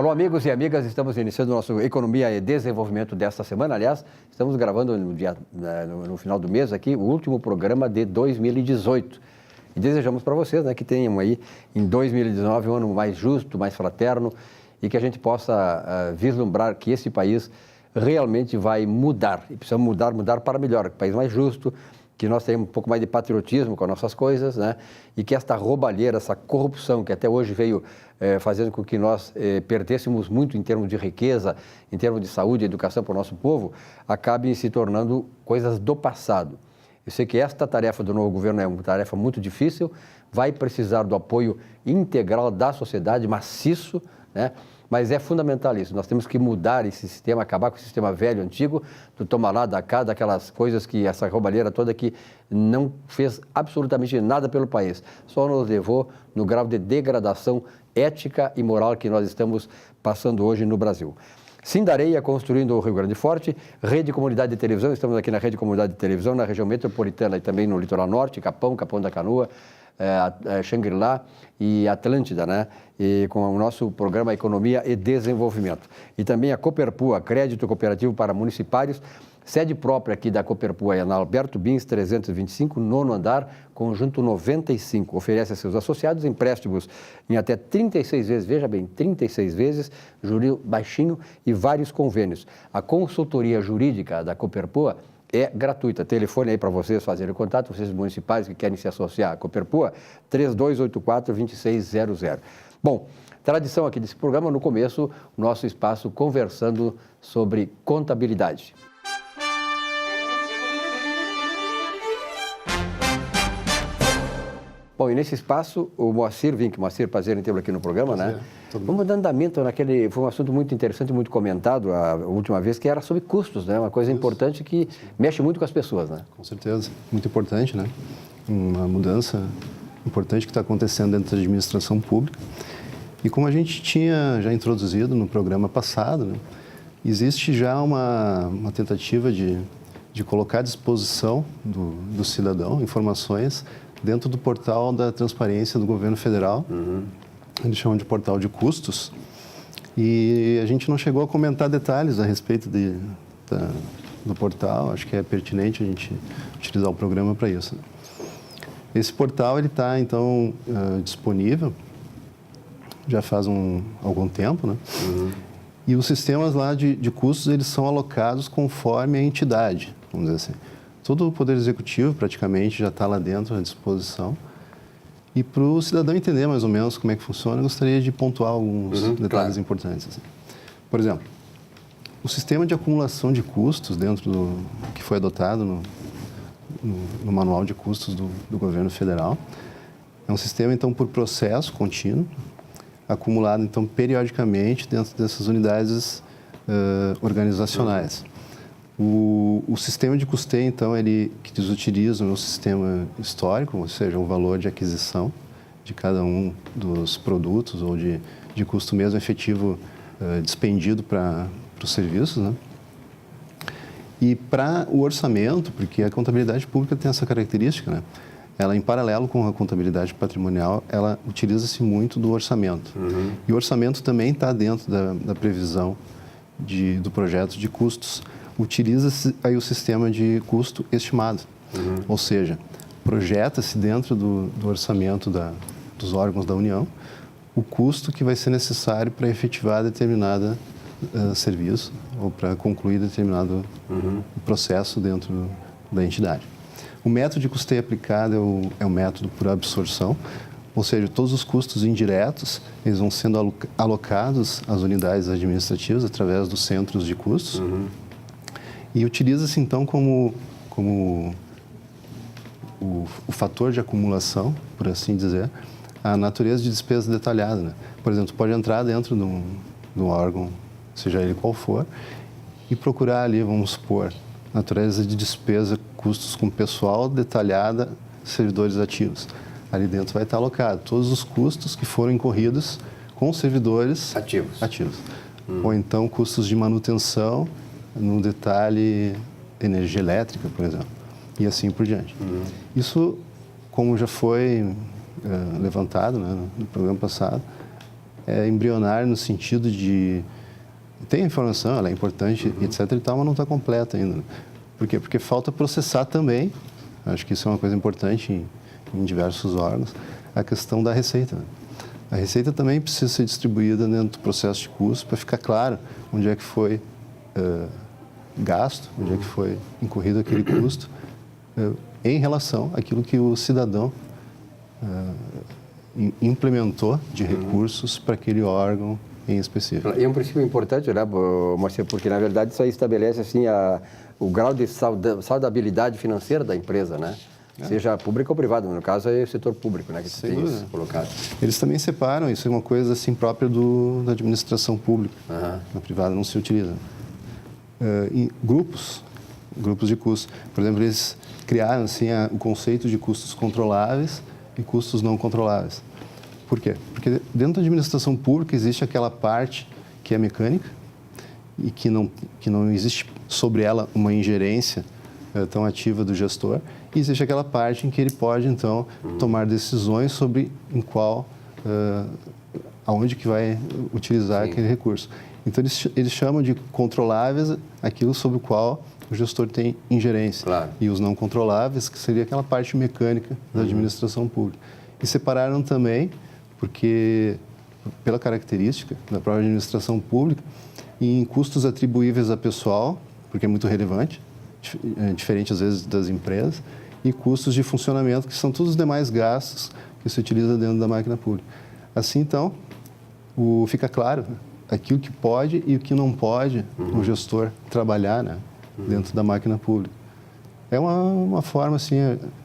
Alô, amigos e amigas, estamos iniciando o nosso Economia e Desenvolvimento desta semana. Aliás, estamos gravando no final do mês aqui o último programa de 2018. E desejamos para vocês, que tenham aí em 2019 um ano mais justo, mais fraterno e que a gente possa vislumbrar que esse país realmente vai mudar. E precisamos mudar para melhor, um país mais justo, que nós tenhamos um pouco mais de patriotismo com as nossas coisas, e que esta roubalheira, essa corrupção que até hoje veio fazendo com que nós perdêssemos muito em termos de riqueza, em termos de saúde e educação para o nosso povo, acabe se tornando coisas do passado. Eu sei que esta tarefa do novo governo é uma tarefa muito difícil, vai precisar do apoio integral da sociedade, maciço, mas é fundamental isso. Nós temos que mudar esse sistema, acabar com o sistema velho, antigo, do toma lá, dá cá, daquelas coisas que essa roubalheira toda que não fez absolutamente nada pelo país. Só nos levou no grau de degradação ética e moral que nós estamos passando hoje no Brasil. Sindareia construindo o Rio Grande Forte, Rede Comunidade de Televisão, estamos aqui na Rede Comunidade de Televisão, na região metropolitana e também no litoral norte, Capão da Canoa, Xangri-Lá e Atlântida, e com o nosso programa Economia e Desenvolvimento. E também a Coperpua, Crédito Cooperativo para Municipários, sede própria aqui da Coperpua é na Alberto Bins 325, nono andar, conjunto 95. Oferece a seus associados empréstimos em até 36 vezes, veja bem, 36 vezes, juros baixinho e vários convênios. A consultoria jurídica da Coperpua é gratuita. Telefone aí para vocês fazerem contato, vocês municipais que querem se associar à Coperpua, 3284-2600. Bom, tradição aqui desse programa, no começo, o nosso espaço conversando sobre contabilidade. Bom, e nesse espaço, o Moacir Vinck, Moacir, prazer em tê-lo aqui no programa, Vamos dando andamento foi um assunto muito interessante, muito comentado a última vez, que era sobre custos, uma coisa importante que mexe muito com as pessoas, Com certeza, muito importante, Uma mudança importante que está acontecendo dentro da administração pública. E como a gente tinha já introduzido no programa passado, existe já uma tentativa de colocar à disposição do cidadão informações dentro do portal da transparência do governo federal, eles chamam de portal de custos, e a gente não chegou a comentar detalhes a respeito do portal, acho que é pertinente a gente utilizar o programa para isso. Esse portal está, então, disponível já faz algum tempo, E os sistemas lá de custos, eles são alocados conforme a entidade, vamos dizer assim. Todo o Poder Executivo, praticamente, já está lá dentro, à disposição. E para o cidadão entender mais ou menos como é que funciona, eu gostaria de pontuar alguns detalhes importantes. Assim. Por exemplo, o sistema de acumulação de custos que foi adotado no Manual de Custos do Governo Federal, é um sistema, então, por processo contínuo, acumulado, então, periodicamente dentro dessas unidades organizacionais. O sistema de custeio, então, que eles utilizam é um sistema histórico, ou seja, o valor de aquisição de cada um dos produtos ou de custo mesmo efetivo dispendido para os serviços, E para o orçamento, porque a contabilidade pública tem essa característica, ela, em paralelo com a contabilidade patrimonial, ela utiliza-se muito do orçamento. E o orçamento também está dentro da previsão do projeto de custos. Utiliza-se aí o sistema de custo estimado, ou seja, projeta-se dentro do orçamento dos órgãos da União o custo que vai ser necessário para efetivar determinado serviço ou para concluir determinado processo dentro da entidade. O método de custeio aplicado é o método por absorção, ou seja, todos os custos indiretos eles vão sendo alocados às unidades administrativas através dos centros de custos. E utiliza-se, então, como o fator de acumulação, por assim dizer, a natureza de despesa detalhada. Por exemplo, pode entrar dentro de um órgão, seja ele qual for, e procurar ali, vamos supor, natureza de despesa, custos com pessoal detalhada, servidores ativos. Ali dentro vai estar alocado todos os custos que foram incorridos com servidores ativos. Ou então custos de manutenção, no detalhe energia elétrica, por exemplo, e assim por diante. Isso, como já foi levantado no programa passado, é embrionária no sentido de... Tem a informação, ela é importante, etc. e tal, mas não está completa ainda. Por quê? Porque falta processar também, acho que isso é uma coisa importante em diversos órgãos, a questão da receita. A receita também precisa ser distribuída dentro do processo de custo para ficar claro onde é que foi gasto, onde é que foi incorrido aquele custo, em relação àquilo que o cidadão implementou de recursos para aquele órgão em específico. E é um princípio importante, né, Marcelo, porque na verdade isso aí estabelece assim o grau de saudabilidade financeira da empresa, né? Seja pública ou privada, no caso é o setor público, né, que tem isso colocado. Eles também separam, isso é uma coisa assim própria da administração pública, na privada não se utiliza. Em grupos de custos, por exemplo, eles criaram assim o conceito de custos controláveis e custos não controláveis. Por quê? Porque dentro da administração pública existe aquela parte que é mecânica e que não existe sobre ela uma ingerência tão ativa do gestor, e existe aquela parte em que ele pode, então, tomar decisões sobre aonde que vai utilizar aquele recurso. Então, eles chamam de controláveis aquilo sobre o qual o gestor tem ingerência. Claro. E os não controláveis, que seria aquela parte mecânica da administração pública. E separaram também, porque, pela característica da própria administração pública, em custos atribuíveis a pessoal, porque é muito relevante, diferente às vezes das empresas, e custos de funcionamento, que são todos os demais gastos que se utiliza dentro da máquina pública. Assim, então, fica claro aquilo que pode e o que não pode o gestor trabalhar, né, dentro da máquina pública. É uma forma, assim,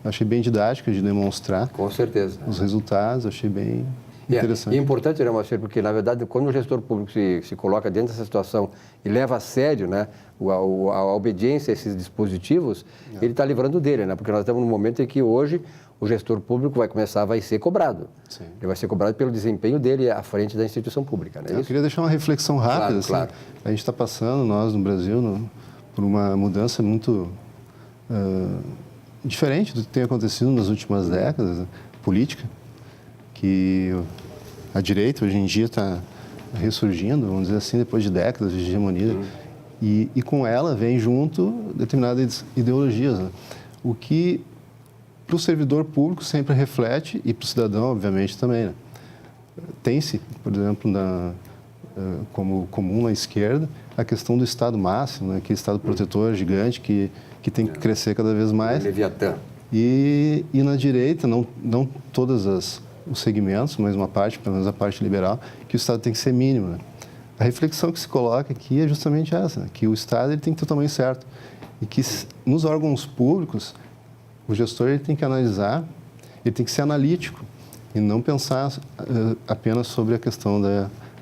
achei bem didática de demonstrar. Com certeza. Os resultados, achei bem interessante. É importante, né, Marcelo, porque, na verdade, quando o gestor público se coloca dentro dessa situação e leva a sério, né, a obediência a esses dispositivos, ele está livrando dele, né? Porque nós estamos num momento em que hoje o gestor público vai ser cobrado. Sim. Ele vai ser cobrado pelo desempenho dele à frente da instituição pública, né? Eu queria deixar uma reflexão rápida. Claro. A gente está passando, nós no Brasil, por uma mudança muito diferente do que tem acontecido nas últimas décadas, política, que a direita hoje em dia está ressurgindo, vamos dizer assim, depois de décadas de hegemonia. E com ela vem junto determinadas ideologias, né? O que para o servidor público sempre reflete, e para o cidadão, obviamente, também, né? Tem-se, por exemplo, como comum na esquerda, a questão do Estado máximo, né? Aquele Estado protetor gigante que tem que crescer cada vez mais. Leviatã. E na direita, não todos os segmentos, mas uma parte, pelo menos a parte liberal, que o Estado tem que ser mínimo, né? A reflexão que se coloca aqui é justamente essa, né? Que o Estado ele tem que ter o tamanho certo. E que nos órgãos públicos, o gestor ele tem que analisar, ele tem que ser analítico e não pensar apenas sobre a questão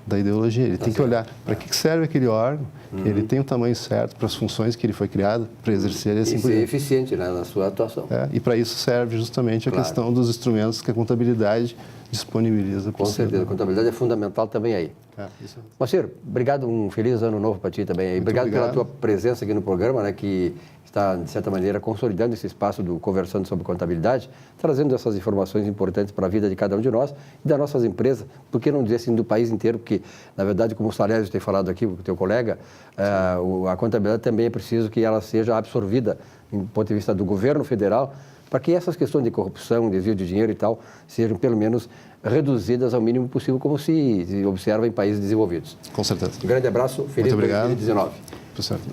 da ideologia. Ele tem que olhar para que serve aquele órgão, ele tem o tamanho certo para as funções que ele foi criado para exercer. E assim ser eficiente, né, na sua atuação. E para isso serve justamente a questão dos instrumentos que a contabilidade disponibiliza. Com certeza, a contabilidade é fundamental também aí. Marcelo, obrigado, um feliz ano novo para ti também. Obrigado pela tua presença aqui no programa, né, que está, de certa maneira, consolidando esse espaço do Conversando sobre Contabilidade, trazendo essas informações importantes para a vida de cada um de nós e das nossas empresas, por que não dizer assim, do país inteiro, porque, na verdade, como o Salésio tem falado aqui, o teu colega, a contabilidade também é preciso que ela seja absorvida, do ponto de vista do governo federal, para que essas questões de corrupção, desvio de dinheiro e tal, sejam pelo menos reduzidas ao mínimo possível, como se observa em países desenvolvidos. Com certeza. Um grande abraço, feliz 2019.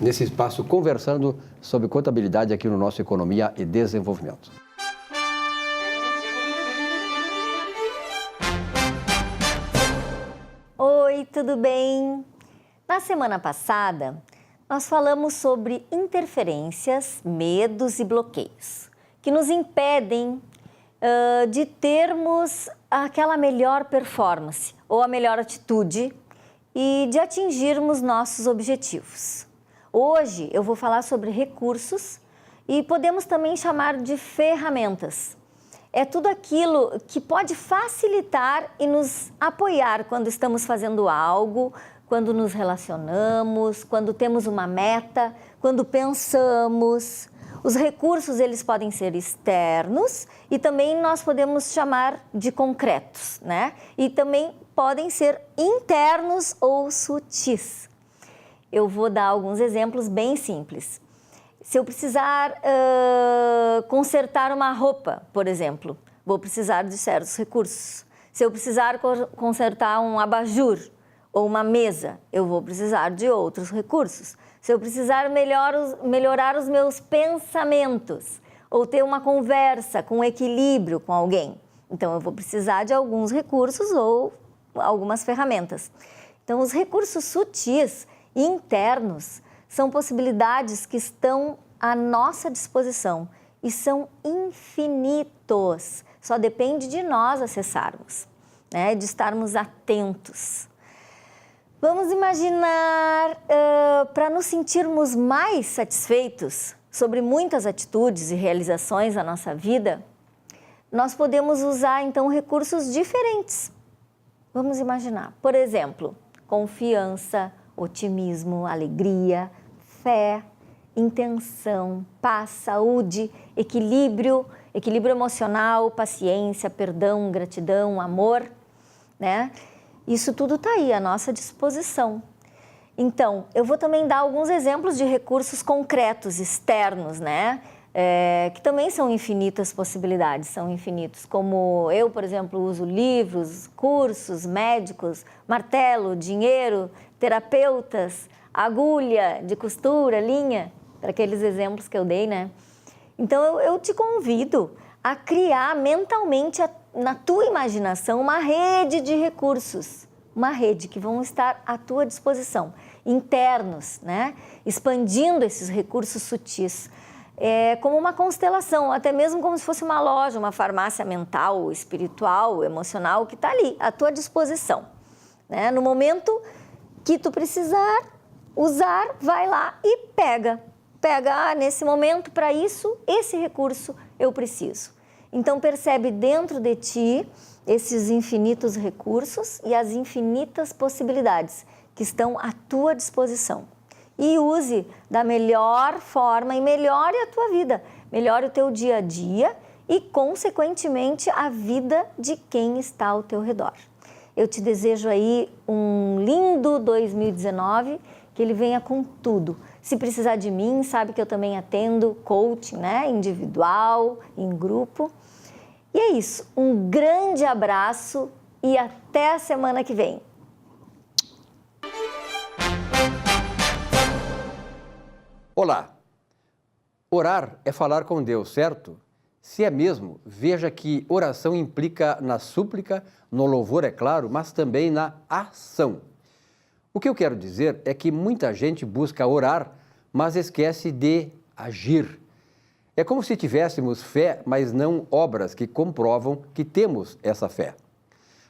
Nesse espaço, conversando sobre contabilidade aqui no nosso Economia e Desenvolvimento. Oi, tudo bem? Na semana passada, nós falamos sobre interferências, medos e bloqueios, que nos impedem de termos aquela melhor performance ou a melhor atitude e de atingirmos nossos objetivos. Hoje eu vou falar sobre recursos e podemos também chamar de ferramentas. É tudo aquilo que pode facilitar e nos apoiar quando estamos fazendo algo, quando nos relacionamos, quando temos uma meta, quando pensamos. Os recursos, eles podem ser externos e também nós podemos chamar de concretos, né? E também podem ser internos ou sutis. Eu vou dar alguns exemplos bem simples. Se eu precisar consertar uma roupa, por exemplo, vou precisar de certos recursos. Se eu precisar consertar um abajur ou uma mesa, eu vou precisar de outros recursos. Se eu precisar melhorar os meus pensamentos ou ter uma conversa com equilíbrio com alguém, então eu vou precisar de alguns recursos ou algumas ferramentas. Então, os recursos sutis e internos são possibilidades que estão à nossa disposição e são infinitos. Só depende de nós acessarmos, né? De estarmos atentos. Vamos imaginar, para nos sentirmos mais satisfeitos sobre muitas atitudes e realizações da nossa vida, nós podemos usar, então, recursos diferentes. Vamos imaginar, por exemplo, confiança, otimismo, alegria, fé, intenção, paz, saúde, equilíbrio emocional, paciência, perdão, gratidão, amor, né? Isso tudo está aí à nossa disposição. Então, eu vou também dar alguns exemplos de recursos concretos, externos, né? Que também são infinitas possibilidades, são infinitos. Como eu, por exemplo, uso livros, cursos, médicos, martelo, dinheiro, terapeutas, agulha de costura, linha, para aqueles exemplos que eu dei, né? Então, eu te convido a criar mentalmente, na tua imaginação, uma rede de recursos, uma rede que vão estar à tua disposição, internos, né? Expandindo esses recursos sutis, como uma constelação, até mesmo como se fosse uma loja, uma farmácia mental, espiritual, emocional, que está ali, à tua disposição, né? No momento que tu precisar usar, vai lá e pega, nesse momento, para isso, esse recurso eu preciso. Então, percebe dentro de ti esses infinitos recursos e as infinitas possibilidades que estão à tua disposição. E use da melhor forma e melhore a tua vida, melhore o teu dia a dia e, consequentemente, a vida de quem está ao teu redor. Eu te desejo aí um lindo 2019, que ele venha com tudo. Se precisar de mim, sabe que eu também atendo coaching, né? Individual, em grupo. E é isso, um grande abraço e até a semana que vem. Olá! Orar é falar com Deus, certo? Se é mesmo, veja que oração implica na súplica, no louvor, é claro, mas também na ação. O que eu quero dizer é que muita gente busca orar, mas esquece de agir. É como se tivéssemos fé, mas não obras que comprovam que temos essa fé.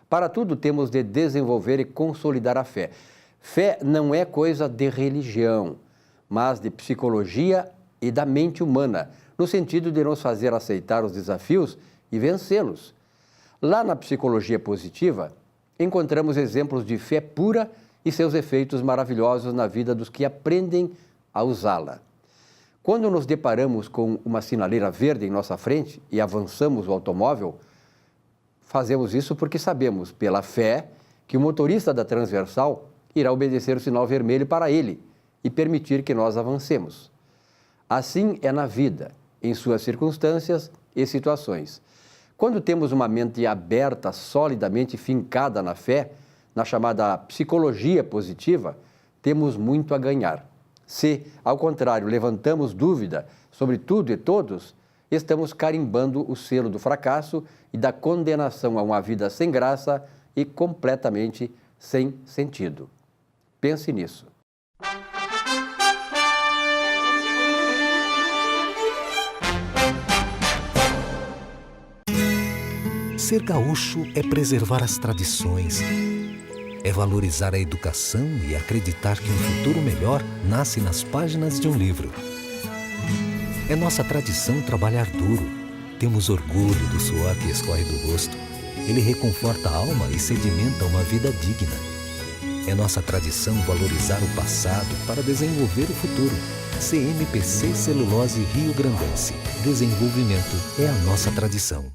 Para tudo temos de desenvolver e consolidar a fé. Fé não é coisa de religião, mas de psicologia e da mente humana, no sentido de nos fazer aceitar os desafios e vencê-los. Lá na psicologia positiva, encontramos exemplos de fé pura e seus efeitos maravilhosos na vida dos que aprendem a usá-la. Quando nos deparamos com uma sinaleira verde em nossa frente e avançamos o automóvel, fazemos isso porque sabemos, pela fé, que o motorista da transversal irá obedecer o sinal vermelho para ele e permitir que nós avancemos. Assim é na vida, em suas circunstâncias e situações. Quando temos uma mente aberta, solidamente fincada na fé, na chamada psicologia positiva, temos muito a ganhar. Se, ao contrário, levantamos dúvida sobre tudo e todos, estamos carimbando o selo do fracasso e da condenação a uma vida sem graça e completamente sem sentido. Pense nisso. Ser gaúcho é preservar as tradições, é valorizar a educação e acreditar que um futuro melhor nasce nas páginas de um livro. É nossa tradição trabalhar duro. Temos orgulho do suor que escorre do rosto. Ele reconforta a alma e sedimenta uma vida digna. É nossa tradição valorizar o passado para desenvolver o futuro. CMPC Celulose Rio Grandense. Desenvolvimento é a nossa tradição.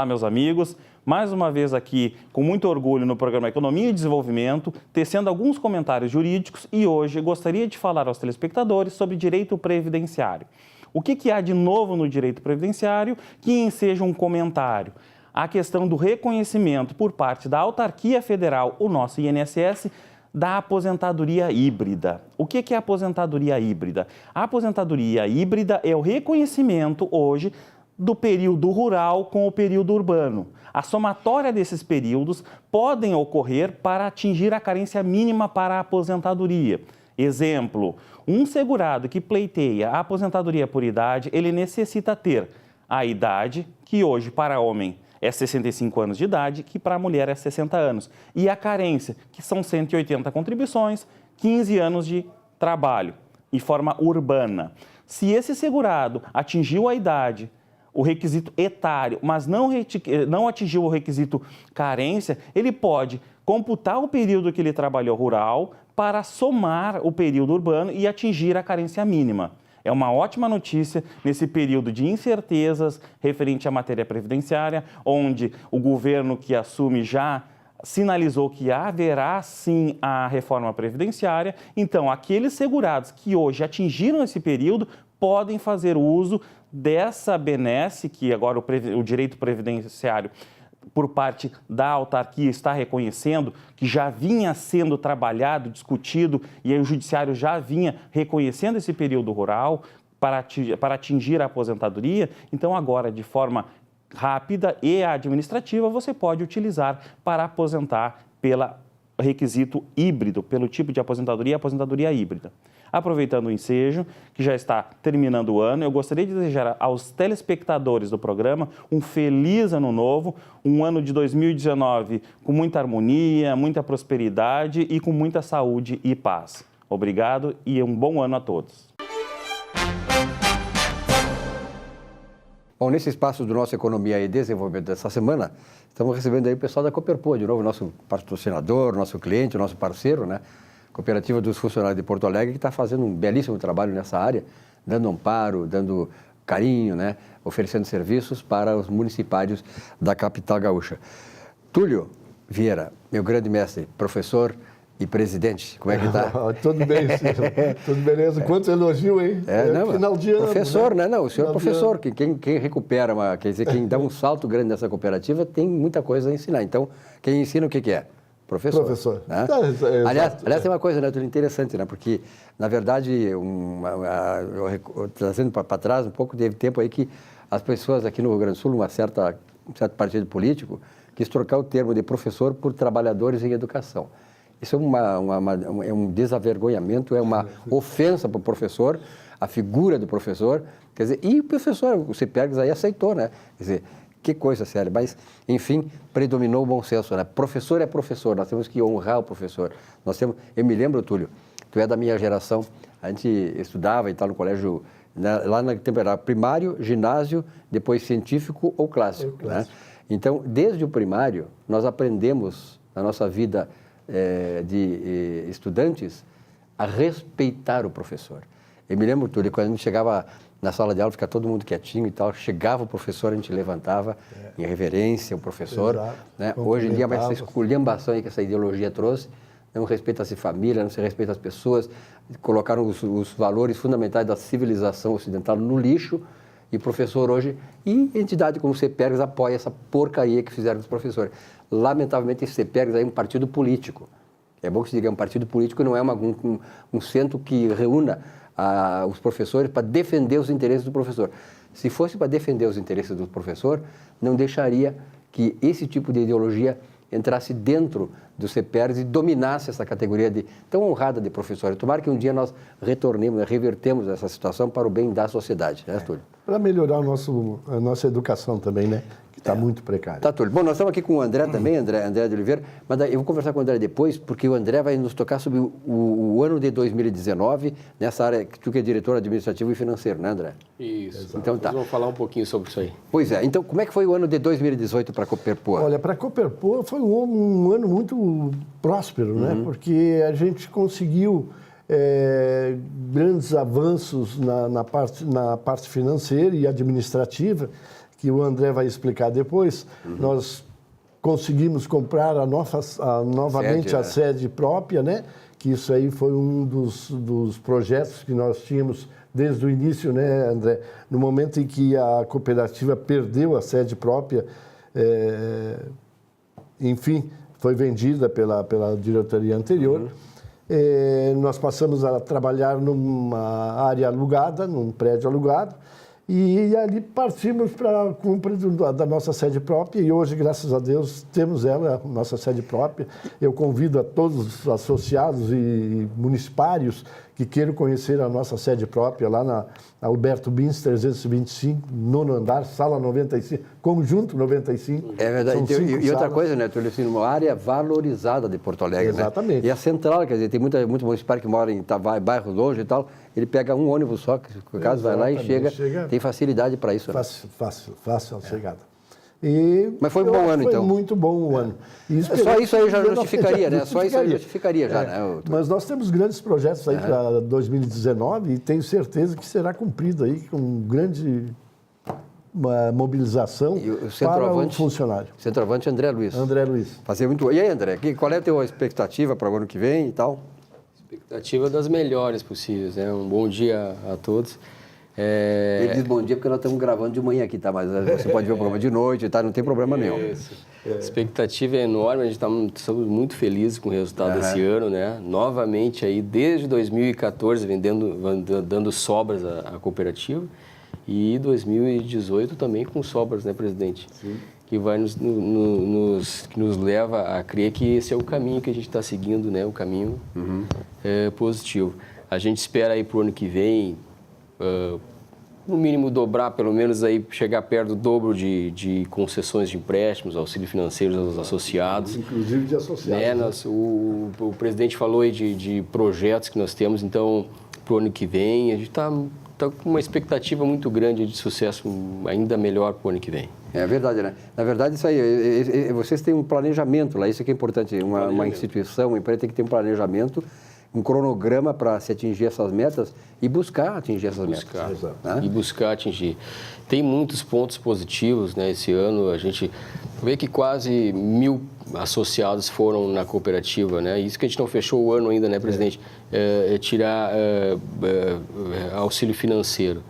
Olá, meus amigos. Mais uma vez aqui, com muito orgulho, no programa Economia e Desenvolvimento, tecendo alguns comentários jurídicos e hoje gostaria de falar aos telespectadores sobre direito previdenciário. O que há de novo no direito previdenciário que enseja um comentário? A questão do reconhecimento por parte da autarquia federal, o nosso INSS, da aposentadoria híbrida. O que é a aposentadoria híbrida? A aposentadoria híbrida é o reconhecimento hoje do período rural com o período urbano. A somatória desses períodos podem ocorrer para atingir a carência mínima para a aposentadoria. Exemplo, um segurado que pleiteia a aposentadoria por idade, ele necessita ter a idade, que hoje para homem é 65 anos de idade, que para a mulher é 60 anos. E a carência, que são 180 contribuições, 15 anos de trabalho, em forma urbana. Se esse segurado atingiu a idade, o requisito etário, mas não atingiu o requisito carência, ele pode computar o período que ele trabalhou rural para somar o período urbano e atingir a carência mínima. É uma ótima notícia nesse período de incertezas referente à matéria previdenciária, onde o governo que assume já sinalizou que haverá sim a reforma previdenciária. Então, aqueles segurados que hoje atingiram esse período podem fazer uso dessa benesse que agora o direito previdenciário, por parte da autarquia, está reconhecendo, que já vinha sendo trabalhado, discutido, e aí o judiciário já vinha reconhecendo esse período rural para atingir a aposentadoria. Então, agora, de forma rápida e administrativa, você pode utilizar para aposentar pelo requisito híbrido, pelo tipo de aposentadoria, aposentadoria híbrida. Aproveitando o ensejo, que já está terminando o ano, eu gostaria de desejar aos telespectadores do programa um feliz ano novo, um ano de 2019 com muita harmonia, muita prosperidade e com muita saúde e paz. Obrigado e um bom ano a todos. Bom, nesse espaço do nosso Economia e Desenvolvimento dessa semana, estamos recebendo aí o pessoal da Cooperpoa, de novo, nosso patrocinador, nosso cliente, nosso parceiro, né? Cooperativa dos Funcionários de Porto Alegre, que está fazendo um belíssimo trabalho nessa área, dando amparo, dando carinho, né? Oferecendo serviços para os municipários da capital gaúcha. Túlio Vieira, meu grande mestre, professor e presidente, como é que está? Tudo bem, tudo beleza. Quantos elogios, hein? Não, final de ano, professor, né? Não, o senhor é Final de professor, que quem recupera, quer dizer, quem dá um salto grande nessa cooperativa tem muita coisa a ensinar. Então, quem ensina o que é? Professor. Né? Aliás, tem uma coisa, né, interessante, né? Porque, na verdade, trazendo para trás um pouco, teve tempo aí que as pessoas aqui no Rio Grande do Sul, um certo partido político, quis trocar o termo de professor por trabalhadores em educação. Isso é um desavergonhamento, é uma ofensa para o professor, a figura do professor. Quer dizer, e o professor, o CEPERGS aí aceitou, né? Quer dizer, que coisa séria, mas, enfim, predominou o bom senso, né? Professor é professor, nós temos que honrar o professor. Eu me lembro, Túlio, tu é da minha geração, a gente estudava e tal no colégio, né, lá na temporada primário, ginásio, depois científico ou clássico. Né? Então, desde o primário, nós aprendemos, na nossa vida de estudantes, a respeitar o professor. Eu me lembro, Túlio, quando a gente chegava na sala de aula, ficava todo mundo quietinho e tal, chegava o professor, a gente levantava em reverência o professor. Né? Hoje em dia, essa esculhambação aí que essa ideologia trouxe, não respeita-se família, não se respeita as pessoas, colocaram os valores fundamentais da civilização ocidental no lixo, e o professor hoje, e entidade como o CEPERGS apoia essa porcaria que fizeram os professores. Lamentavelmente, esse CEPERGS aí é um partido político. É bom que se diga, é um partido político, não é um centro que reúna os professores para defender os interesses do professor. Se fosse para defender os interesses do professor, não deixaria que esse tipo de ideologia entrasse dentro do CEPERGS e dominasse essa categoria tão honrada de professor. Tomara que um dia nós revertemos essa situação para o bem da sociedade, né, Túlio? Para melhorar a nossa educação também, né? Que está muito precária. Tá, Túlio. Bom, nós estamos aqui com o André também, André de Oliveira, mas eu vou conversar com o André depois, porque o André vai nos tocar sobre o ano de 2019, nessa área que tu que é diretor administrativo e financeiro, né, André? Isso. Então tá. Vamos falar um pouquinho sobre isso aí. Pois é. Então, como é que foi o ano de 2018 para a Cooperpoa? Olha, para a Cooperpoa foi um ano muito próspero, né? Porque a gente conseguiu grandes avanços na parte financeira e administrativa, que o André vai explicar depois, nós conseguimos comprar novamente Sede, a né? sede própria, né? Que isso aí foi um dos projetos que nós tínhamos desde o início, né, André? No momento em que a cooperativa perdeu a sede própria, enfim, foi vendida pela diretoria anterior, nós passamos a trabalhar numa área alugada, num prédio alugado, e ali partimos para a compra da nossa sede própria, e hoje, graças a Deus, temos ela, nossa sede própria. Eu convido a todos os associados e municipários que queiram conhecer a nossa sede própria, lá na Alberto Bins, 325, nono andar, sala 95, conjunto 95. É verdade. São 5 E outra salas. coisa, né, Túlio, assim, uma área valorizada de Porto Alegre, Exatamente. né? E a central, quer dizer, tem muito municipário que mora em bairros longe e tal, ele pega um ônibus só, que o caso vai lá e chega, tem facilidade para isso. Né? Fácil a chegada. E Mas foi um bom ano, então. Foi muito bom o ano. E Só isso aí já esperamos- justificaria, né? Só isso aí justificaria já, né? Mas nós temos grandes projetos aí para 2019 e tenho certeza que será cumprido aí com grande mobilização E o para o centroavante, funcionário. Centroavante André Luiz. André Luiz. Fazer muito. E aí, André, qual é a tua expectativa para o ano que vem e tal? Expectativa das melhores possíveis, né? Um bom dia a todos. Ele diz bom dia porque nós estamos gravando de manhã aqui, tá? Mas você pode ver o programa de noite, tá? Não tem problema nenhum. Isso. A expectativa é enorme, a gente estamos muito felizes com o resultado desse ano, né? Novamente aí, desde 2014, dando sobras à cooperativa, e 2018 também com sobras, né, presidente? Sim. Que vai que nos leva a crer que esse é o caminho que a gente está seguindo, né? O caminho positivo. A gente espera aí para o ano que vem, no mínimo dobrar, pelo menos aí chegar perto do dobro de concessões de empréstimos, auxílio financeiro aos associados. Inclusive de associados. Né? O presidente falou aí de projetos que nós temos, então, para o ano que vem, a gente está com uma expectativa muito grande de sucesso ainda melhor para o ano que vem. É verdade, né? Na verdade, isso aí, vocês têm um planejamento lá, isso que é importante. Uma instituição, uma empresa tem que ter um planejamento, um cronograma para se atingir essas metas e buscar atingir essas metas. Né? E buscar atingir. Tem muitos pontos positivos, né? Esse ano a gente vê que quase 1.000 associados foram na cooperativa, né? Isso que a gente não fechou o ano ainda, né, presidente? Tirar auxílio financeiro.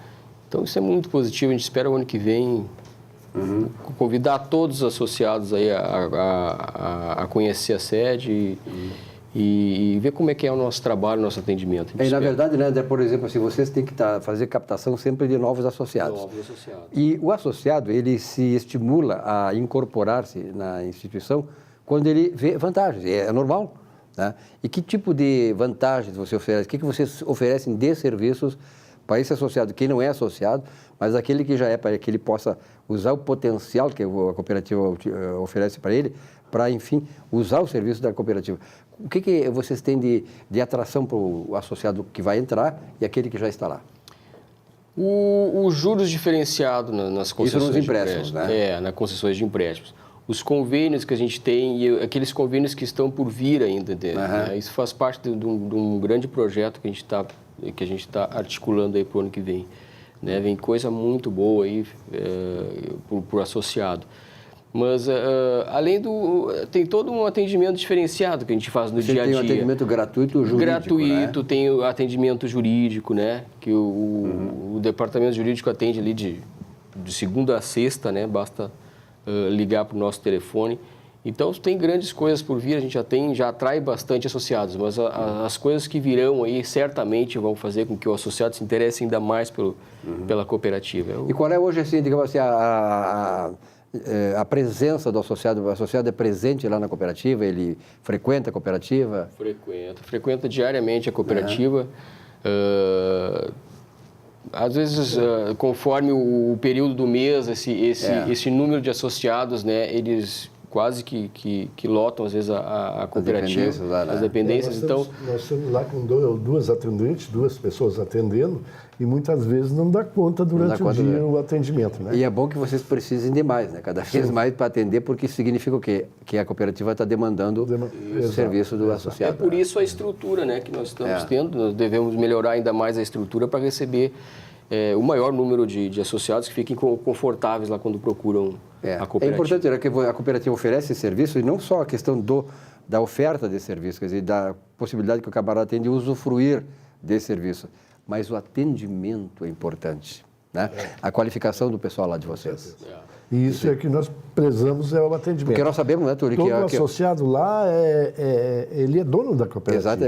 Então isso é muito positivo, a gente espera o ano que vem convidar todos os associados aí a conhecer a sede e ver como é que é o nosso trabalho, o nosso atendimento. E na verdade, né, André, por exemplo, assim, vocês têm que fazer captação sempre de novos associados. E o associado, ele se estimula a incorporar-se na instituição quando ele vê vantagens, é normal. Né? E que tipo de vantagens você oferece? O que vocês oferecem de serviços para esse associado, quem não é associado, mas aquele que já é, para que ele possa usar o potencial que a cooperativa oferece para ele, para, enfim, usar o serviço da cooperativa. O que vocês têm de atração para o associado que vai entrar e aquele que já está lá? Os juros diferenciados nas concessões Isso nos empréstimos, né? Nas concessões de empréstimos. Os convênios que a gente tem e aqueles convênios que estão por vir ainda. Né? Isso faz parte de um grande projeto que a gente está articulando aí para o ano que vem. Né? Vem coisa muito boa aí por associado. Mas, além tem todo um atendimento diferenciado que a gente faz no dia a dia. Tem um atendimento gratuito jurídico, Gratuito, né? Tem o atendimento jurídico, né? Que o departamento jurídico atende ali de segunda a sexta, né? Basta ligar para o nosso telefone. Então, tem grandes coisas por vir, a gente já atrai bastante associados, mas as coisas que virão aí certamente vão fazer com que o associado se interesse ainda mais pela cooperativa. E qual é hoje, assim, digamos assim, a presença do associado? O associado é presente lá na cooperativa? Ele frequenta a cooperativa? Frequenta diariamente a cooperativa. Às vezes, conforme o período do mês, esse número de associados, né, eles quase que lotam, às vezes, a cooperativa, as dependências. Nós estamos lá com duas atendentes, duas pessoas atendendo, e muitas vezes não dá conta durante o dia o atendimento. Né? E é bom que vocês precisem de mais, né? Cada vez mais para atender, porque isso significa o quê? Que a cooperativa está demandando o serviço do associado. É por isso a estrutura, né, que nós estamos tendo. Nós devemos melhorar ainda mais a estrutura para receber o maior número de associados que fiquem confortáveis lá quando procuram a cooperativa. É importante, né, que a cooperativa oferece esse serviço, e não só a questão da oferta desse serviço, quer dizer, da possibilidade que o camarada tem de usufruir desse serviço, mas o atendimento é importante, né? A qualificação do pessoal lá de vocês. E isso é que nós prezamos, é o atendimento. Porque nós sabemos, né, Túlio, Todo associado lá, ele é dono da cooperativa. Exato,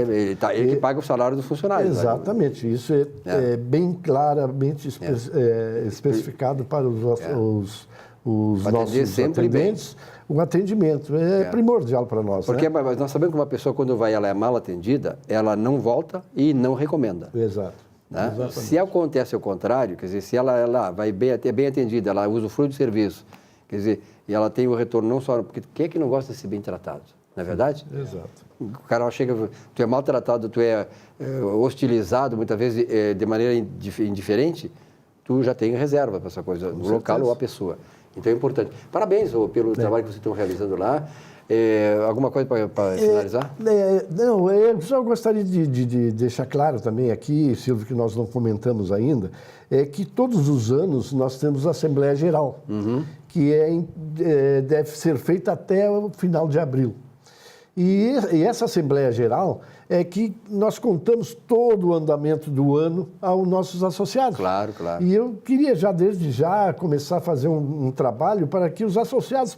ele que paga o salário dos funcionários. Exatamente, né? Isso é bem claramente especificado para os nossos atendentes. O atendimento é primordial para nós. Porque né? mas nós sabemos que uma pessoa, quando vai, ela é mal atendida, ela não volta e não recomenda. Exato. Né? Se acontece o contrário, quer dizer, se ela vai bem atendida, ela usufrui do serviço, quer dizer, e ela tem o retorno não só... Porque quem é que não gosta de ser bem tratado? Não é verdade? Exato. O cara chega, tu é maltratado, tu é hostilizado, muitas vezes de maneira indiferente, tu já tem reserva para essa coisa, no local ou a pessoa. Então é importante. Parabéns pelo trabalho que vocês estão realizando lá. Alguma coisa para finalizar? Não, eu só gostaria de deixar claro também aqui, Silvio, que nós não comentamos ainda, é que todos os anos nós temos a Assembleia Geral, que deve ser feita até o final de abril. E essa Assembleia Geral é que nós contamos todo o andamento do ano aos nossos associados. Claro, claro. E eu queria desde já, começar a fazer um trabalho para que os associados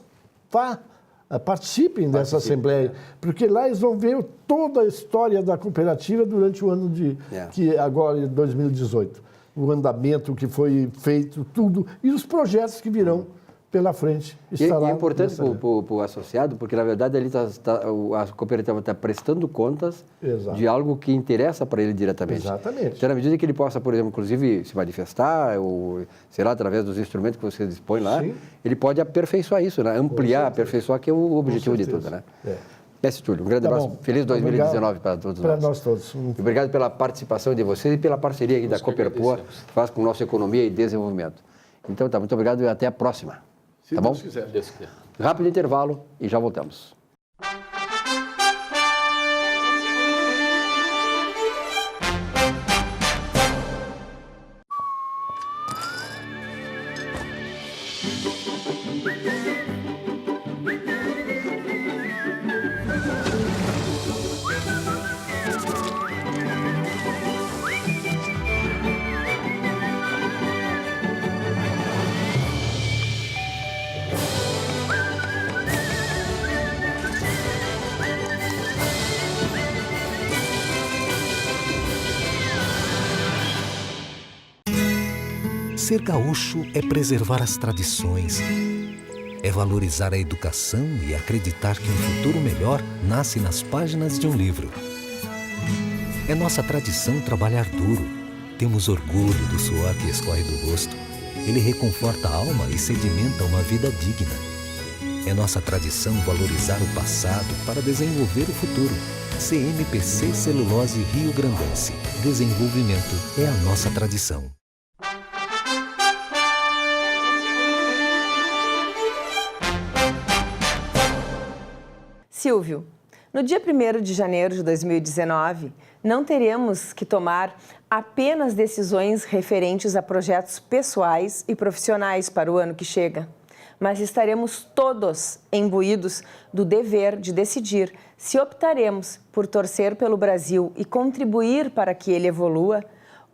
participem dessa Assembleia, porque lá eles vão ver toda a história da cooperativa durante o ano que agora, 2018. O andamento que foi feito, tudo, e os projetos que virão pela frente. E é importante para o associado, porque, na verdade, a cooperativa está prestando contas de algo que interessa para ele diretamente. Exatamente. Então, na medida que ele possa, por exemplo, inclusive, se manifestar, ou, sei lá, através dos instrumentos que você dispõe lá, ele pode aperfeiçoar isso, né? Ampliar, aperfeiçoar, que é o objetivo de tudo, né? Mestre Túlio, um grande abraço. Feliz 2019 para todos nós. Para nós todos. Obrigado pela participação de vocês e pela parceria aqui da Cooperpoa, que faz com nossa economia e desenvolvimento. Então, tá, muito obrigado e até a próxima. Tá bom? Se Deus quiser. Rápido intervalo e já voltamos. Ser gaúcho é preservar as tradições, é valorizar a educação e acreditar que um futuro melhor nasce nas páginas de um livro. É nossa tradição trabalhar duro. Temos orgulho do suor que escorre do rosto. Ele reconforta a alma e sedimenta uma vida digna. É nossa tradição valorizar o passado para desenvolver o futuro. CMPC Celulose Rio Grandense. Desenvolvimento é a nossa tradição. Silvio, no dia 1º de janeiro de 2019, não teremos que tomar apenas decisões referentes a projetos pessoais e profissionais para o ano que chega, mas estaremos todos imbuídos do dever de decidir se optaremos por torcer pelo Brasil e contribuir para que ele evolua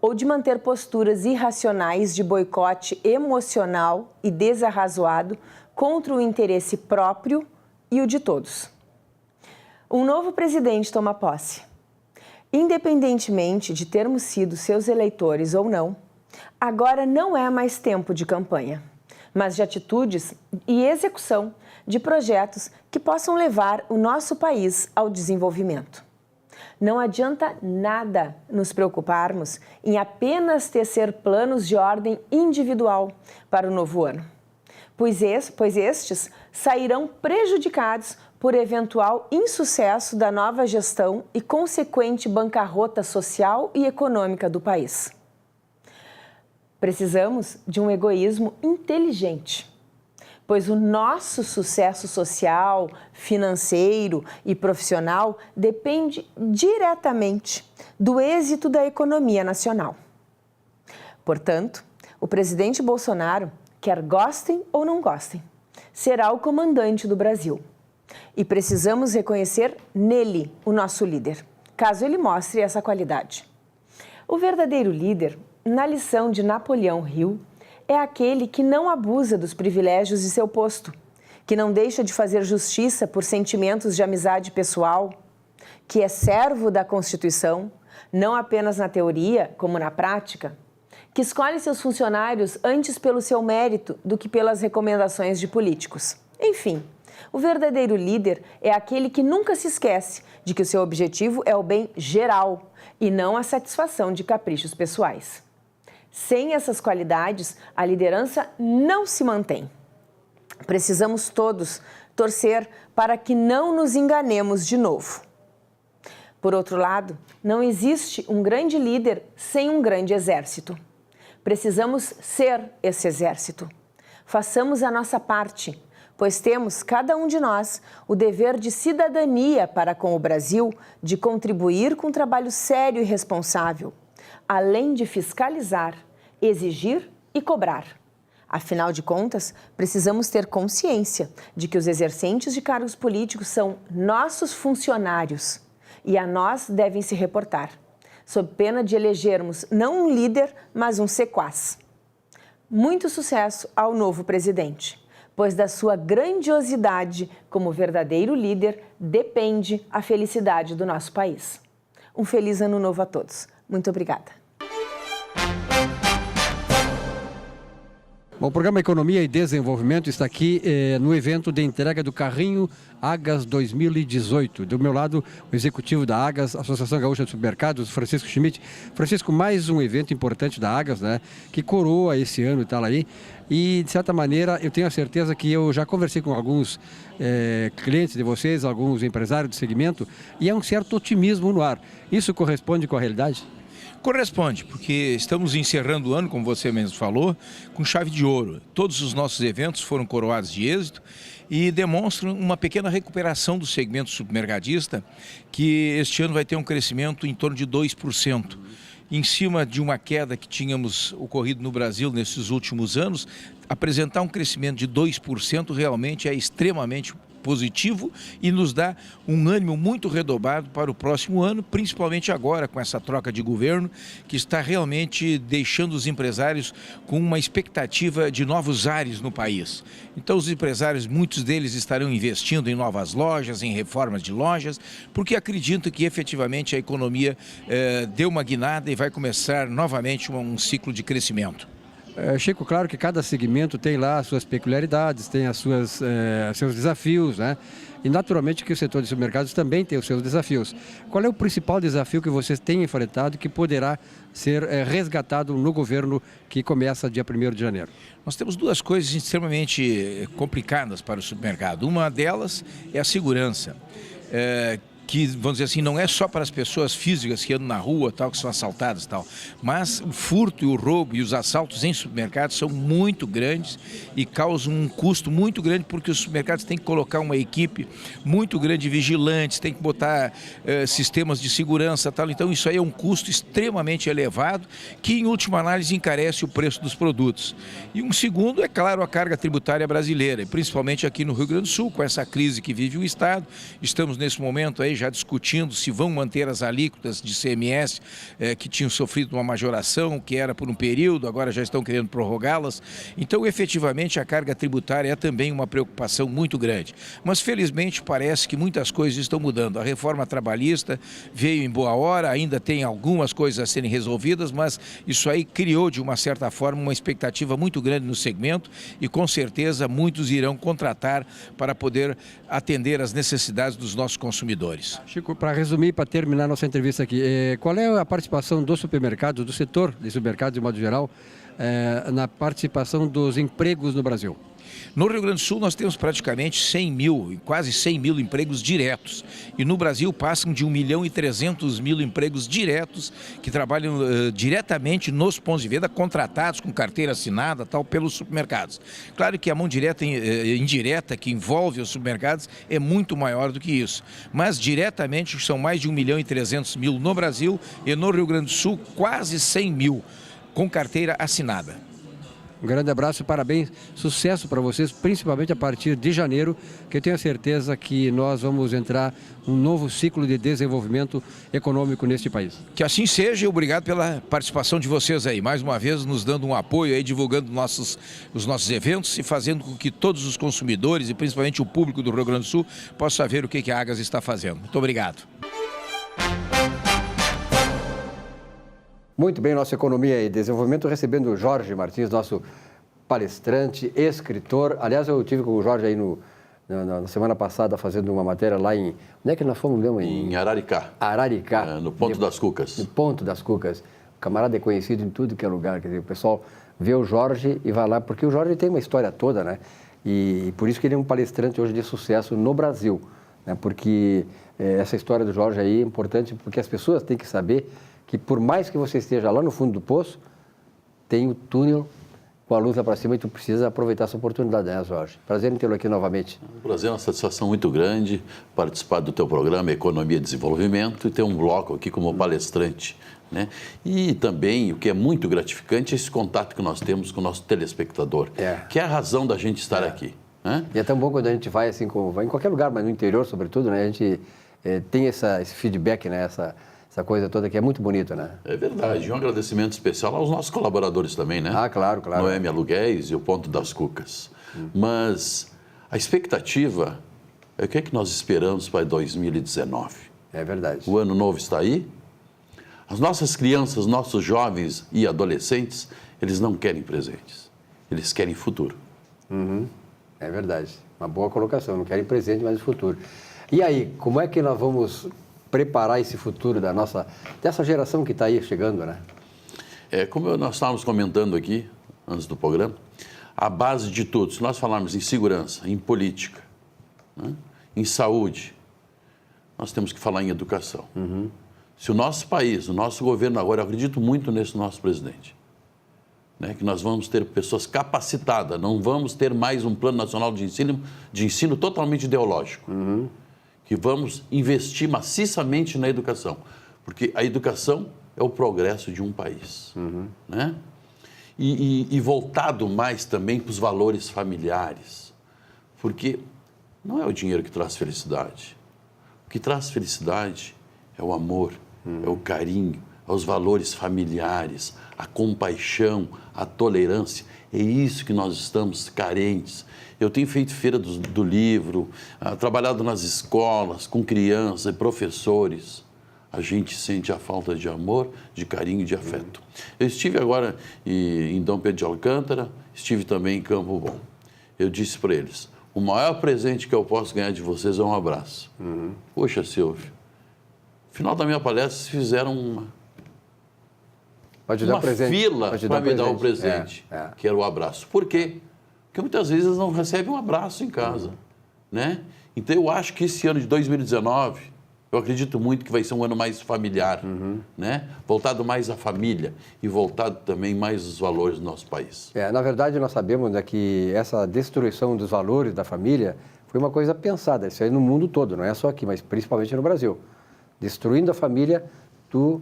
ou de manter posturas irracionais de boicote emocional e desarrazoado contra o interesse próprio e o de todos. Um novo presidente toma posse. Independentemente de termos sido seus eleitores ou não, agora não é mais tempo de campanha, mas de atitudes e execução de projetos que possam levar o nosso país ao desenvolvimento. Não adianta nada nos preocuparmos em apenas tecer planos de ordem individual para o novo ano, pois estes sairão prejudicados por eventual insucesso da nova gestão e consequente bancarrota social e econômica do país. Precisamos de um egoísmo inteligente, pois o nosso sucesso social, financeiro e profissional depende diretamente do êxito da economia nacional. Portanto, o presidente Bolsonaro, quer gostem ou não gostem, será o comandante do Brasil. E precisamos reconhecer nele o nosso líder, caso ele mostre essa qualidade. O verdadeiro líder, na lição de Napoleão Hill, é aquele que não abusa dos privilégios de seu posto, que não deixa de fazer justiça por sentimentos de amizade pessoal, que é servo da Constituição, não apenas na teoria, como na prática, que escolhe seus funcionários antes pelo seu mérito do que pelas recomendações de políticos. Enfim, o verdadeiro líder é aquele que nunca se esquece de que o seu objetivo é o bem geral e não a satisfação de caprichos pessoais. Sem essas qualidades, a liderança não se mantém. Precisamos todos torcer para que não nos enganemos de novo. Por outro lado, não existe um grande líder sem um grande exército. Precisamos ser esse exército. Façamos a nossa parte, pois temos, cada um de nós, o dever de cidadania para com o Brasil, de contribuir com um trabalho sério e responsável, além de fiscalizar, exigir e cobrar. Afinal de contas, precisamos ter consciência de que os exercentes de cargos políticos são nossos funcionários e a nós devem se reportar, sob pena de elegermos não um líder, mas um sequaz. Muito sucesso ao novo presidente, pois da sua grandiosidade como verdadeiro líder depende a felicidade do nosso país. Um feliz ano novo a todos. Muito obrigada. Bom, o programa Economia e Desenvolvimento está aqui no evento de entrega do carrinho Agas 2018. Do meu lado, o executivo da Agas, Associação Gaúcha de Supermercados, Francisco Schmidt. Francisco, mais um evento importante da Agas, né, que coroa esse ano e tal aí. E, de certa maneira, eu tenho a certeza que eu já conversei com alguns clientes de vocês, alguns empresários do segmento, e é um certo otimismo no ar. Isso corresponde com a realidade? Corresponde, porque estamos encerrando o ano, como você mesmo falou, com chave de ouro. Todos os nossos eventos foram coroados de êxito e demonstram uma pequena recuperação do segmento supermercadista, que este ano vai ter um crescimento em torno de 2%. Em cima de uma queda que tínhamos ocorrido no Brasil nesses últimos anos, apresentar um crescimento de 2% realmente é extremamente positivo e nos dá um ânimo muito redobrado para o próximo ano, principalmente agora com essa troca de governo que está realmente deixando os empresários com uma expectativa de novos ares no país. Então os empresários, muitos deles estarão investindo em novas lojas, em reformas de lojas, porque acreditam que efetivamente a economia deu uma guinada e vai começar novamente um ciclo de crescimento. Chico, claro que cada segmento tem lá as suas peculiaridades, tem as suas, seus desafios, né? E naturalmente que o setor de supermercados também tem os seus desafios. Qual é o principal desafio que vocês têm enfrentado que poderá ser resgatado no governo que começa dia 1º de janeiro? Nós temos duas coisas extremamente complicadas para o supermercado. Uma delas é a segurança. Que, vamos dizer assim, não é só para as pessoas físicas que andam na rua, tal, que são assaltadas e tal, mas o furto e o roubo e os assaltos em supermercados são muito grandes e causam um custo muito grande, porque os supermercados têm que colocar uma equipe muito grande de vigilantes, tem que botar sistemas de segurança, tal. Então isso aí é um custo extremamente elevado, que em última análise encarece o preço dos produtos. E um segundo, é claro, a carga tributária brasileira, principalmente aqui no Rio Grande do Sul, com essa crise que vive o Estado. Estamos nesse momento aí já discutindo se vão manter as alíquotas de CMS que tinham sofrido uma majoração, que era por um período, agora já estão querendo prorrogá-las. Então, efetivamente, a carga tributária é também uma preocupação muito grande. Mas, felizmente, parece que muitas coisas estão mudando. A reforma trabalhista veio em boa hora, ainda tem algumas coisas a serem resolvidas, mas isso aí criou, de uma certa forma, uma expectativa muito grande no segmento e, com certeza, muitos irão contratar para poder atender às necessidades dos nossos consumidores. Chico, para resumir, para terminar nossa entrevista aqui, qual é a participação do supermercado, do setor de supermercados de modo geral, na participação dos empregos no Brasil? No Rio Grande do Sul nós temos praticamente 100 mil, quase 100 mil empregos diretos. E no Brasil passam de 1.300.000 empregos diretos que trabalham diretamente nos pontos de venda, contratados com carteira assinada, tal, pelos supermercados. Claro que a mão direta e indireta que envolve os supermercados é muito maior do que isso. Mas diretamente são mais de 1.300.000 no Brasil e no Rio Grande do Sul quase 100 mil. com carteira assinada. Um grande abraço e parabéns, sucesso para vocês, principalmente a partir de janeiro, que eu tenho a certeza que nós vamos entrar num novo ciclo de desenvolvimento econômico neste país. Que assim seja e obrigado pela participação de vocês aí, mais uma vez nos dando um apoio aí, divulgando os nossos eventos e fazendo com que todos os consumidores e principalmente o público do Rio Grande do Sul possa ver o que a Agas está fazendo. Muito obrigado. Muito bem, nossa Economia e Desenvolvimento recebendo o Jorge Martins, nosso palestrante, escritor. Aliás, eu tive com o Jorge aí na semana passada fazendo uma matéria lá em... Onde é que nós fomos mesmo? Em Araricá. Araricá. No Ponto das Cucas. No Ponto das Cucas. O camarada é conhecido em tudo que é lugar. Quer dizer, o pessoal vê o Jorge e vai lá, porque o Jorge tem uma história toda, né? E por isso que ele é um palestrante hoje de sucesso no Brasil, né? Porque essa história do Jorge aí é importante, porque as pessoas têm que saber que por mais que você esteja lá no fundo do poço, tem o túnel com a luz lá para cima e tu precisa aproveitar essa oportunidade, né, Jorge? Prazer em tê-lo aqui novamente. Um prazer, uma satisfação muito grande participar do teu programa Economia e Desenvolvimento e ter um bloco aqui como palestrante, né? E também, o que é muito gratificante, é esse contato que nós temos com o nosso telespectador, que é a razão da gente estar aqui. Né? E é tão bom quando a gente vai, assim, vai em qualquer lugar, mas no interior, sobretudo, né? A gente tem esse feedback, né? Essa coisa toda que é muito bonita, né? É verdade. E um agradecimento especial aos nossos colaboradores também, né? Ah, claro, claro. Noemi Aluguéis e o Ponto das Cucas. Mas a expectativa é o que é que nós esperamos para 2019. É verdade. O ano novo está aí. As nossas crianças, nossos jovens e adolescentes, eles não querem presentes. Eles querem futuro. É verdade. Uma boa colocação. Não querem presente, mas o futuro. E aí, como é que nós vamos preparar esse futuro dessa geração que está aí chegando, né? Como nós estávamos comentando aqui, antes do programa, a base de tudo, se nós falarmos em segurança, em política, né, em saúde, nós temos que falar em educação. Se o nosso país, o nosso governo agora, eu acredito muito nesse nosso presidente, né, que nós vamos ter pessoas capacitadas, não vamos ter mais um plano nacional de ensino totalmente ideológico. Que vamos investir maciçamente na educação, porque a educação é o progresso de um país, né? E voltado mais também para os valores familiares, porque não é o dinheiro que traz felicidade. O que traz felicidade é o amor, é o carinho, é os valores familiares, a compaixão, a tolerância. É isso que nós estamos carentes. Eu tenho feito feira do livro, trabalhado nas escolas, com crianças e professores. A gente sente a falta de amor, de carinho e de afeto. Eu estive agora em Dom Pedro de Alcântara, estive também em Campo Bom. Eu disse para eles, o maior presente que eu posso ganhar de vocês é um abraço. Poxa, Silvio, no final da minha palestra, vocês fizeram uma fila para me dar um presente, que era o abraço. Por quê? Porque muitas vezes eles não recebem um abraço em casa, né? Então, eu acho que esse ano de 2019, eu acredito muito que vai ser um ano mais familiar, né? Voltado mais à família e voltado também mais aos valores do nosso país. Na verdade, nós sabemos, né, que essa destruição dos valores da família foi uma coisa pensada, isso aí no mundo todo, não é só aqui, mas principalmente no Brasil. Destruindo a família, tu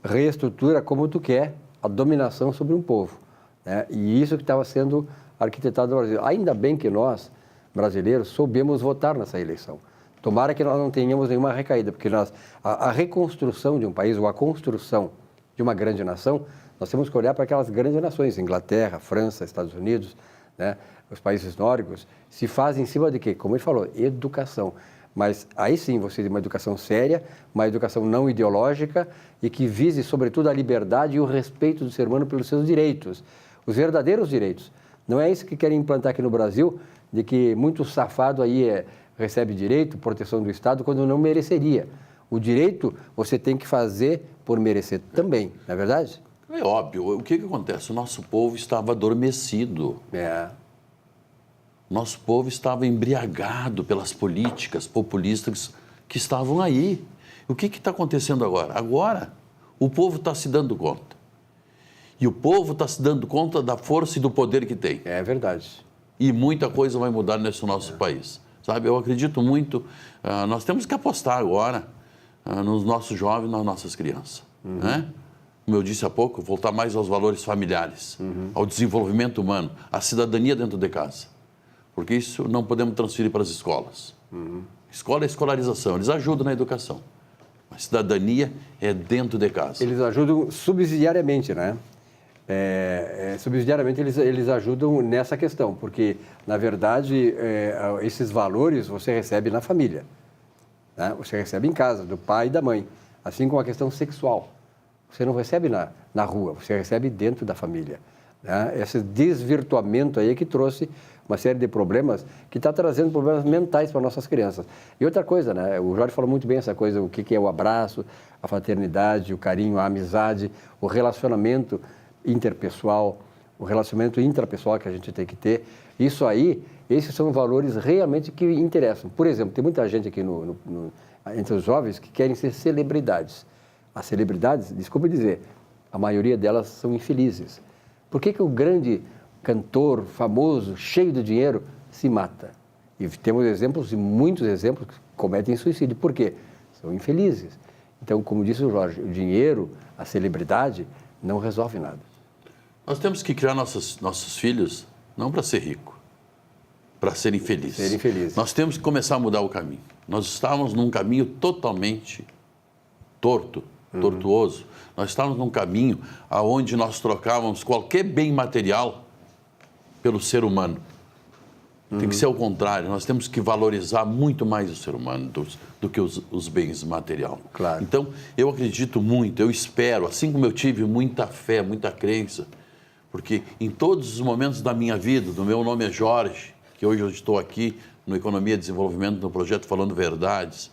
reestrutura como tu quer a dominação sobre um povo, né? E isso que estava sendo arquitetado no Brasil. Ainda bem que nós, brasileiros, soubemos votar nessa eleição. Tomara que nós não tenhamos nenhuma recaída, porque a reconstrução de um país, ou a construção de uma grande nação, nós temos que olhar para aquelas grandes nações, Inglaterra, França, Estados Unidos, né? Os países nórdicos, se fazem em cima de quê? Como ele falou, educação. Mas aí sim você tem uma educação séria, uma educação não ideológica e que vise, sobretudo, a liberdade e o respeito do ser humano pelos seus direitos, os verdadeiros direitos. Não é isso que querem implantar aqui no Brasil, de que muito safado aí recebe direito, proteção do Estado, quando não mereceria. O direito você tem que fazer por merecer também, não é verdade? É óbvio. O que acontece? O nosso povo estava adormecido. Nosso povo estava embriagado pelas políticas populistas que estavam aí. O que está acontecendo agora? Agora, o povo está se dando conta. E o povo está se dando conta da força e do poder que tem. É verdade. E muita coisa vai mudar nesse nosso país. Sabe, eu acredito muito, nós temos que apostar agora nos nossos jovens, nas nossas crianças. Né? como eu disse há pouco, voltar mais aos valores familiares, ao desenvolvimento humano, à cidadania dentro de casa. Porque isso não podemos transferir para as escolas. Escola é escolarização, eles ajudam na educação. A cidadania é dentro de casa. Eles ajudam subsidiariamente, né? Subsidiariamente eles ajudam nessa questão, porque, na verdade, esses valores você recebe na família, né? Você recebe em casa, do pai e da mãe, assim como a questão sexual. Você não recebe na rua, você recebe dentro da família, né? Esse desvirtuamento aí que trouxe uma série de problemas, que está trazendo problemas mentais para nossas crianças. E outra coisa, né? O Jorge falou muito bem essa coisa, o que é o abraço, a fraternidade, o carinho, a amizade, o relacionamento interpessoal, o relacionamento intrapessoal que a gente tem que ter. Isso aí, esses são valores realmente que interessam. Por exemplo, tem muita gente aqui entre os jovens que querem ser celebridades. As celebridades, desculpe dizer, a maioria delas são infelizes. Por que o grande cantor famoso, cheio de dinheiro, se mata? E temos exemplos, e muitos exemplos, que cometem suicídio. Por quê? São infelizes. Então, como disse o Jorge, o dinheiro, a celebridade, não resolve nada. Nós temos que criar nossos filhos não para ser rico, para serem felizes. Serem felizes. Nós temos que começar a mudar o caminho. Nós estávamos num caminho totalmente tortuoso. Nós estávamos num caminho onde nós trocávamos qualquer bem material pelo ser humano. Tem que ser o contrário. Nós temos que valorizar muito mais o ser humano do que os bens materiais. Claro. Então, eu acredito muito, eu espero, assim como eu tive muita fé, muita crença, porque em todos os momentos da minha vida, do meu nome é Jorge, que hoje eu estou aqui no Economia e Desenvolvimento, no projeto Falando Verdades,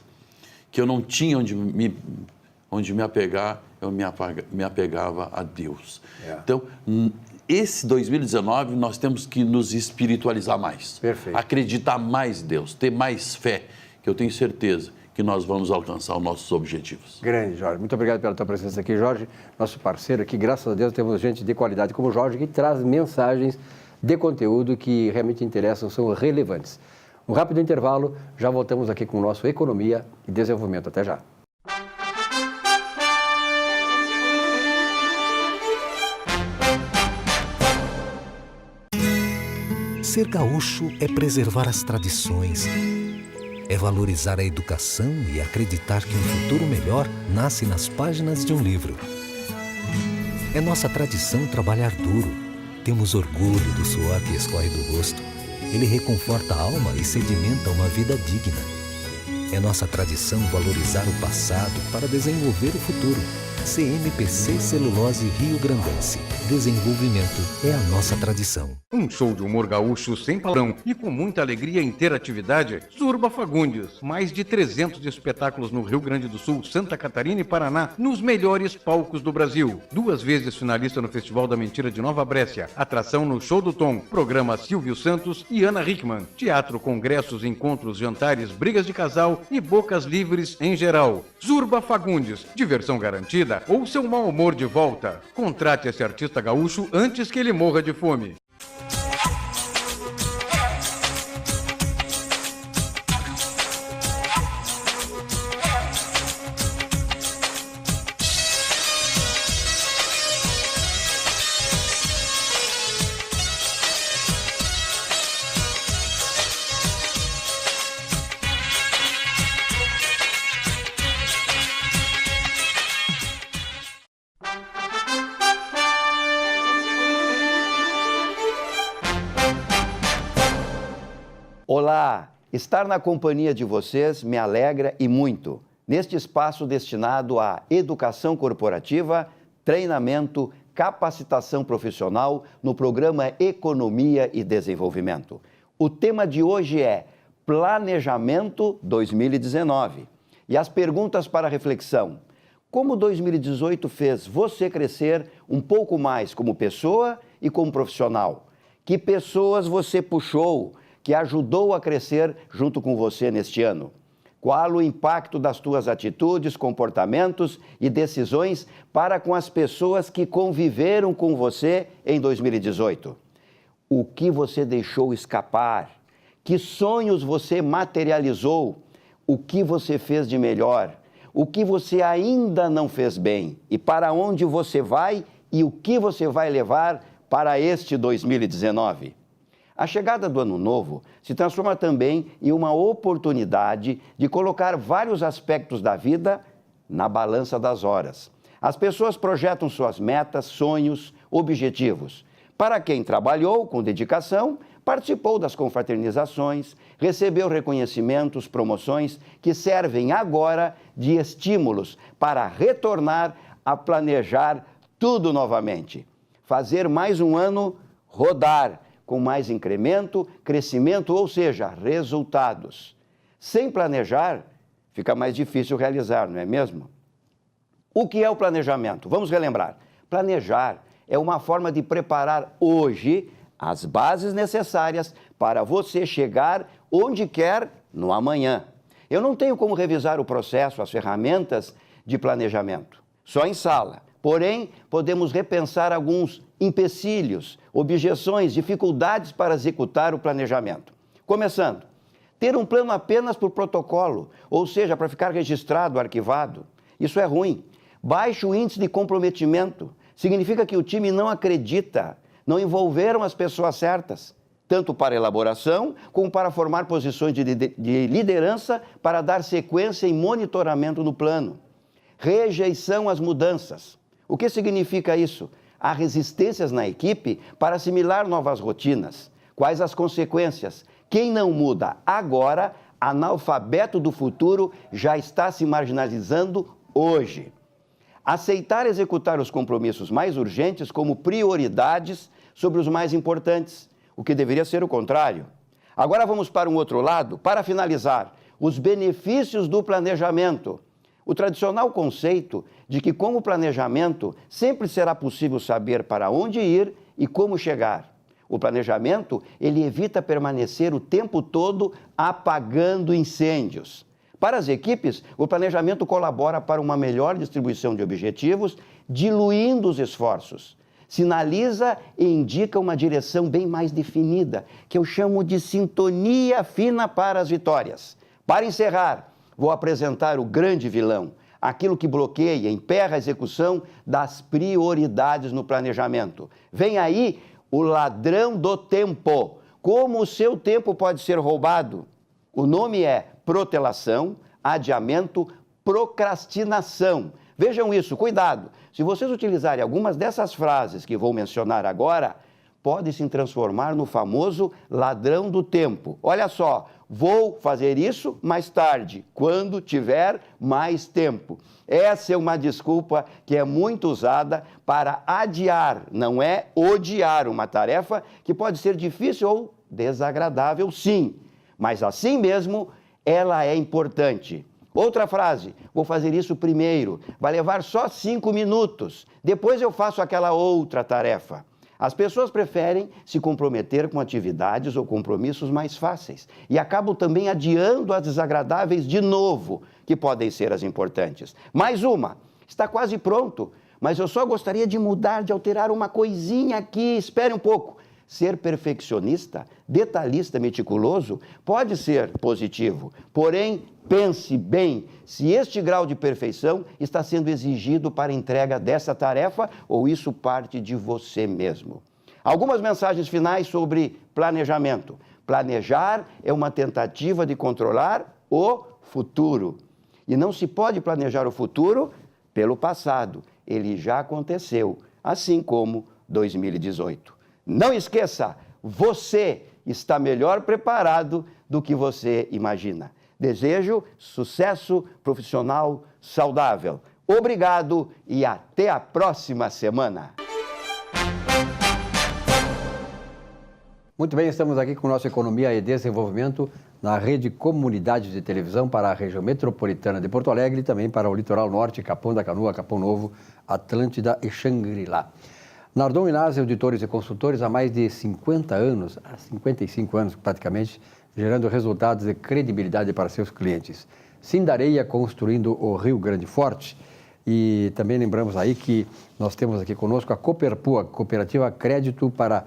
que eu não tinha onde me apegar, eu me apegava a Deus. Então, esse 2019 nós temos que nos espiritualizar mais. Perfeito. Acreditar mais em Deus, ter mais fé, que eu tenho certeza que nós vamos alcançar os nossos objetivos. Grande, Jorge. Muito obrigado pela tua presença aqui, Jorge, nosso parceiro aqui. Graças a Deus temos gente de qualidade como o Jorge, que traz mensagens de conteúdo que realmente interessam, são relevantes. Um rápido intervalo, já voltamos aqui com o nosso Economia e Desenvolvimento. Até já. Ser gaúcho é preservar as tradições, é valorizar a educação e acreditar que um futuro melhor nasce nas páginas de um livro. É nossa tradição trabalhar duro. Temos orgulho do suor que escorre do rosto. Ele reconforta a alma e sedimenta uma vida digna. É nossa tradição valorizar o passado para desenvolver o futuro. CMPC Celulose Rio Grandense. Desenvolvimento é a nossa tradição. Um show de humor gaúcho sem padrão e com muita alegria e interatividade. Zurba Fagundes. Mais de 300 espetáculos no Rio Grande do Sul, Santa Catarina e Paraná, nos melhores palcos do Brasil. 2 vezes finalista no Festival da Mentira de Nova Brécia. Atração no Show do Tom. Programa Silvio Santos e Ana Hickman. Teatro, congressos, encontros, jantares, brigas de casal e bocas livres em geral. Zurba Fagundes. Diversão garantida ou seu mau humor de volta. Contrate esse artista gaúcho antes que ele morra de fome. Olá! Estar na companhia de vocês me alegra e muito. Neste espaço destinado à educação corporativa, treinamento, capacitação profissional no programa Economia e Desenvolvimento. O tema de hoje é Planejamento 2019. E as perguntas para reflexão. Como 2018 fez você crescer um pouco mais como pessoa e como profissional? Que pessoas você puxou, que ajudou a crescer junto com você neste ano? Qual o impacto das tuas atitudes, comportamentos e decisões para com as pessoas que conviveram com você em 2018? O que você deixou escapar? Que sonhos você materializou? O que você fez de melhor? o que você ainda não fez bem e para onde você vai e o que você vai levar para este 2019. A chegada do Ano Novo se transforma também em uma oportunidade de colocar vários aspectos da vida na balança das horas. As pessoas projetam suas metas, sonhos, objetivos. Para quem trabalhou com dedicação, participou das confraternizações, recebeu reconhecimentos, promoções que servem agora de estímulos para retornar a planejar tudo novamente. Fazer mais um ano rodar, com mais incremento, crescimento, ou seja, resultados. Sem planejar, fica mais difícil realizar, não é mesmo? O que é o planejamento? Vamos relembrar. Planejar é uma forma de preparar hoje as bases necessárias para você chegar onde quer no amanhã. Eu não tenho como revisar o processo, as ferramentas de planejamento, só em sala. Porém, podemos repensar alguns empecilhos, objeções, dificuldades para executar o planejamento. Começando, ter um plano apenas por protocolo, ou seja, para ficar registrado, arquivado. Isso é ruim. Baixo índice de comprometimento significa que o time não acredita, não envolveram as pessoas certas, tanto para elaboração como para formar posições de liderança para dar sequência e monitoramento no plano. Rejeição às mudanças. O que significa isso? Há resistências na equipe para assimilar novas rotinas. Quais as consequências? Quem não muda agora, analfabeto do futuro, já está se marginalizando hoje. Aceitar executar os compromissos mais urgentes como prioridades sobre os mais importantes, o que deveria ser o contrário. Agora vamos para um outro lado, para finalizar, os benefícios do planejamento. O tradicional conceito de que com o planejamento sempre será possível saber para onde ir e como chegar. O planejamento, ele evita permanecer o tempo todo apagando incêndios. Para as equipes, o planejamento colabora para uma melhor distribuição de objetivos, diluindo os esforços. Sinaliza e indica uma direção bem mais definida, que eu chamo de sintonia fina para as vitórias. Para encerrar, vou apresentar o grande vilão, aquilo que bloqueia, emperra a execução das prioridades no planejamento. Vem aí o ladrão do tempo. Como o seu tempo pode ser roubado? O nome é protelação, adiamento, procrastinação. Vejam isso, cuidado. Se vocês utilizarem algumas dessas frases que vou mencionar agora, pode se transformar no famoso ladrão do tempo. Olha só, vou fazer isso mais tarde, quando tiver mais tempo. Essa é uma desculpa que é muito usada para adiar, não é odiar uma tarefa que pode ser difícil ou desagradável, sim. Mas assim mesmo, ela é importante. Outra frase, vou fazer isso primeiro, vai levar só 5 minutos, depois eu faço aquela outra tarefa. As pessoas preferem se comprometer com atividades ou compromissos mais fáceis e acabam também adiando as desagradáveis de novo, que podem ser as importantes. Mais uma, está quase pronto, mas eu só gostaria de mudar, de alterar uma coisinha aqui, espere um pouco. Ser perfeccionista, detalhista, meticuloso pode ser positivo, porém, pense bem se este grau de perfeição está sendo exigido para a entrega dessa tarefa ou isso parte de você mesmo. Algumas mensagens finais sobre planejamento. Planejar é uma tentativa de controlar o futuro. E não se pode planejar o futuro pelo passado. Ele já aconteceu, assim como 2018. Não esqueça, você está melhor preparado do que você imagina. Desejo sucesso profissional saudável. Obrigado e até a próxima semana. Muito bem, estamos aqui com o nosso Economia e Desenvolvimento na rede Comunidade de Televisão para a região metropolitana de Porto Alegre e também para o litoral norte, Capão da Canoa, Capão Novo, Atlântida e Xangri-Lá. Nardon Inácio, auditores e consultores, há mais de 50 anos, há 55 anos praticamente, gerando resultados de credibilidade para seus clientes. Sindareia construindo o Rio Grande Forte. E também lembramos aí que nós temos aqui conosco a Coperpu, a Cooperativa Crédito para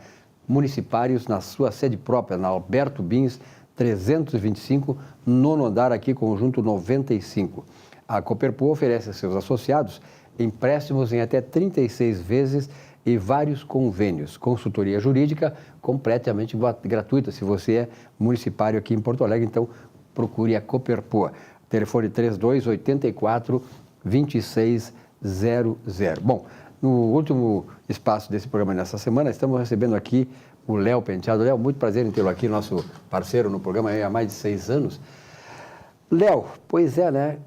Municipários, na sua sede própria, na Alberto Bins 325, nono andar aqui, conjunto 95. A Cooperpool oferece a seus associados empréstimos em até 36 vezes e vários convênios. Consultoria jurídica completamente gratuita, se você é municipário aqui em Porto Alegre, então procure a Cooperpool. Telefone 3284-2600. Bom, no último espaço desse programa nessa semana, estamos recebendo aqui o Léo Penteado. Léo, muito prazer em tê-lo aqui, nosso parceiro no programa há mais de 6 anos. Léo, pois é, né?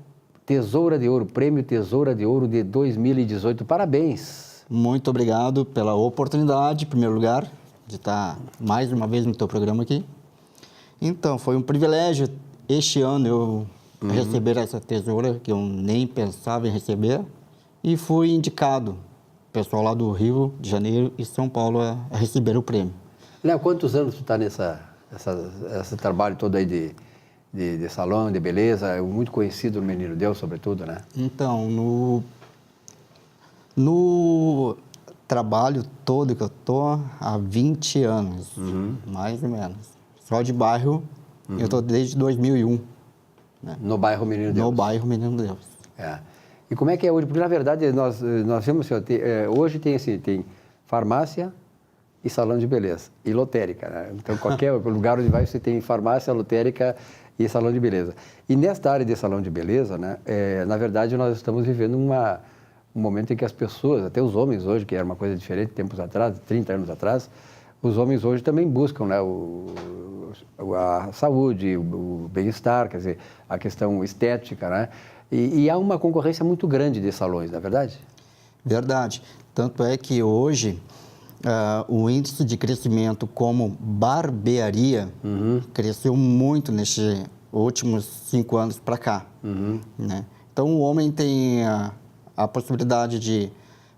Tesoura de Ouro, Prêmio Tesoura de Ouro de 2018. Parabéns! Muito obrigado pela oportunidade, em primeiro lugar, de estar mais uma vez no teu programa aqui. Então, foi um privilégio este ano eu receber essa tesoura, que eu nem pensava em receber, e fui indicado, o pessoal lá do Rio de Janeiro e São Paulo, a receber o prêmio. Léo, quantos anos tu está esse trabalho todo aí de salão, de beleza, muito conhecido no Menino Deus, sobretudo, né? Então, no trabalho todo que eu estou há 20 anos, mais ou menos. Só de bairro, eu estou desde 2001. Né? No bairro Menino Deus? No bairro Menino Deus. É. E como é que é hoje? Porque, na verdade, nós vemos, hoje tem farmácia e salão de beleza, e lotérica, né? Então, qualquer lugar onde vai, você tem farmácia, lotérica e salão de beleza. E nesta área de salão de beleza, né, na verdade, nós estamos vivendo um momento em que as pessoas, até os homens hoje, que era uma coisa diferente tempos atrás, 30 anos atrás, os homens hoje também buscam, né, a saúde, o bem-estar, quer dizer, a questão estética, né? E há uma concorrência muito grande de salões, não é verdade? Verdade. Tanto é que hoje o índice de crescimento como barbearia cresceu muito nestes últimos 5 anos para cá. Né? Então, o homem tem a possibilidade de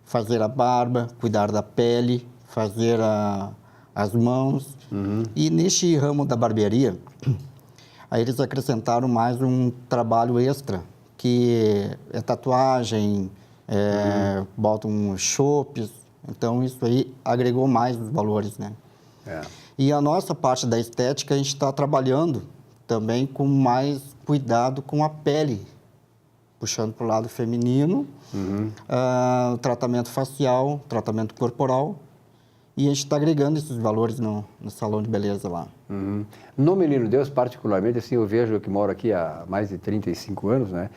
fazer a barba, cuidar da pele, fazer as mãos. E neste ramo da barbearia, aí eles acrescentaram mais um trabalho extra, que é tatuagem, botam chopes. Então, isso aí agregou mais os valores, né? E a nossa parte da estética, a gente está trabalhando também com mais cuidado com a pele, puxando para o lado feminino, tratamento facial, tratamento corporal, e a gente está agregando esses valores no salão de beleza lá. No Menino Deus, particularmente, assim, eu vejo que moro aqui há mais de 35 anos, né?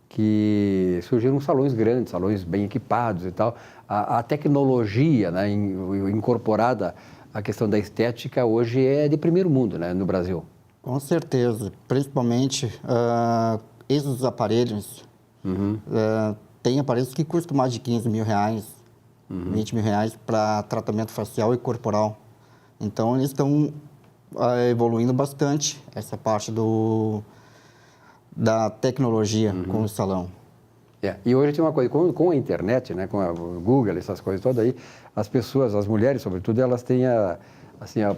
Que surgiram salões grandes, salões bem equipados e tal. A tecnologia, né, incorporada à questão da estética hoje é de primeiro mundo, né, no Brasil. Com certeza, principalmente esses aparelhos. Tem aparelhos que custam mais de 15 mil reais, 20 mil reais para tratamento facial e corporal. Então, eles estão evoluindo bastante essa parte da tecnologia com o salão. E hoje tem uma coisa, com a internet, né, com a Google, essas coisas todas aí, as pessoas, as mulheres, sobretudo, elas têm a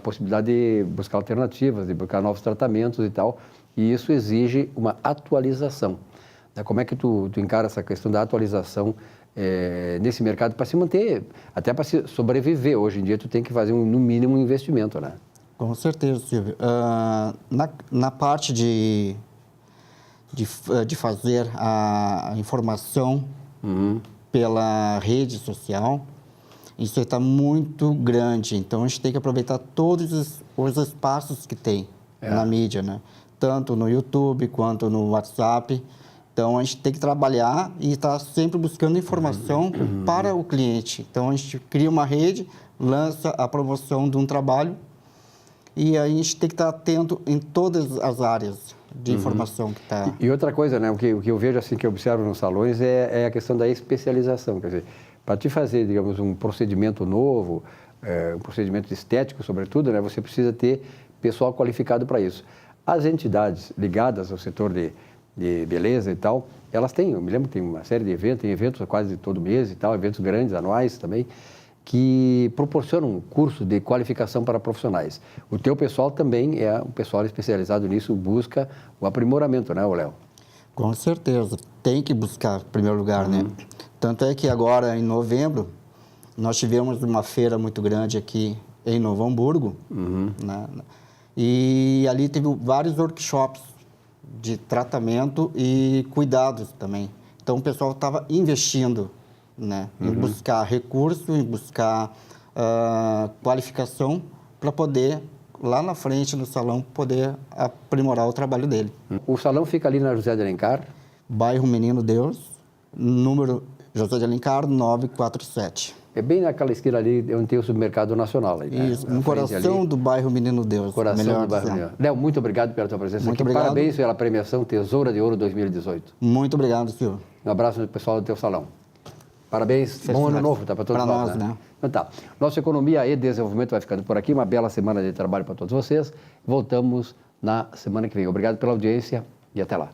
possibilidade de buscar alternativas, de buscar novos tratamentos e tal, e isso exige uma atualização. Como é que tu encara essa questão da atualização nesse mercado para se manter, até para se sobreviver? Hoje em dia, tu tem que fazer, no mínimo, um investimento, né? Com certeza, Silvio. Na parte de fazer a informação pela rede social, isso está muito grande. Então, a gente tem que aproveitar todos os espaços que tem na mídia, né? Tanto no YouTube quanto no WhatsApp. Então, a gente tem que trabalhar e estar sempre buscando informação para o cliente. Então, a gente cria uma rede, lança a promoção de um trabalho e aí a gente tem que estar atento em todas as áreas de informação que está... E outra coisa, né, o que eu vejo, assim, que eu observo nos salões é a questão da especialização. Quer dizer, para te fazer, digamos, um procedimento novo, um procedimento estético, sobretudo, né, você precisa ter pessoal qualificado para isso. As entidades ligadas ao setor de beleza e tal, elas têm, eu me lembro que tem uma série de eventos, tem eventos quase todo mês e tal, eventos grandes, anuais também, que proporcionam um curso de qualificação para profissionais. O teu pessoal também é um pessoal especializado nisso, busca o aprimoramento, né, Léo? Com certeza, tem que buscar, em primeiro lugar, né? Tanto é que agora, em novembro, nós tivemos uma feira muito grande aqui em Novo Hamburgo, né? E ali teve vários workshops de tratamento e cuidados também. Então, o pessoal estava investindo, né, em buscar recurso, em buscar qualificação para poder, lá na frente no salão, poder aprimorar o trabalho dele. O salão fica ali na José de Alencar? Bairro Menino Deus, número José de Alencar, 947. É bem naquela esquina ali onde tem o Supermercado Nacional. Aí, né? Isso, no coração do bairro Menino Deus. Coração do bairro Menino Deus. Léo, muito obrigado pela tua presença muito aqui. Obrigado. Parabéns pela premiação Tesoura de Ouro 2018. Muito obrigado, senhor. Um abraço do pessoal do teu salão. Parabéns, bom ano novo, tá? Para todos nós, né? Então tá. Nossa Economia e Desenvolvimento vai ficando por aqui. Uma bela semana de trabalho para todos vocês. Voltamos na semana que vem. Obrigado pela audiência e até lá.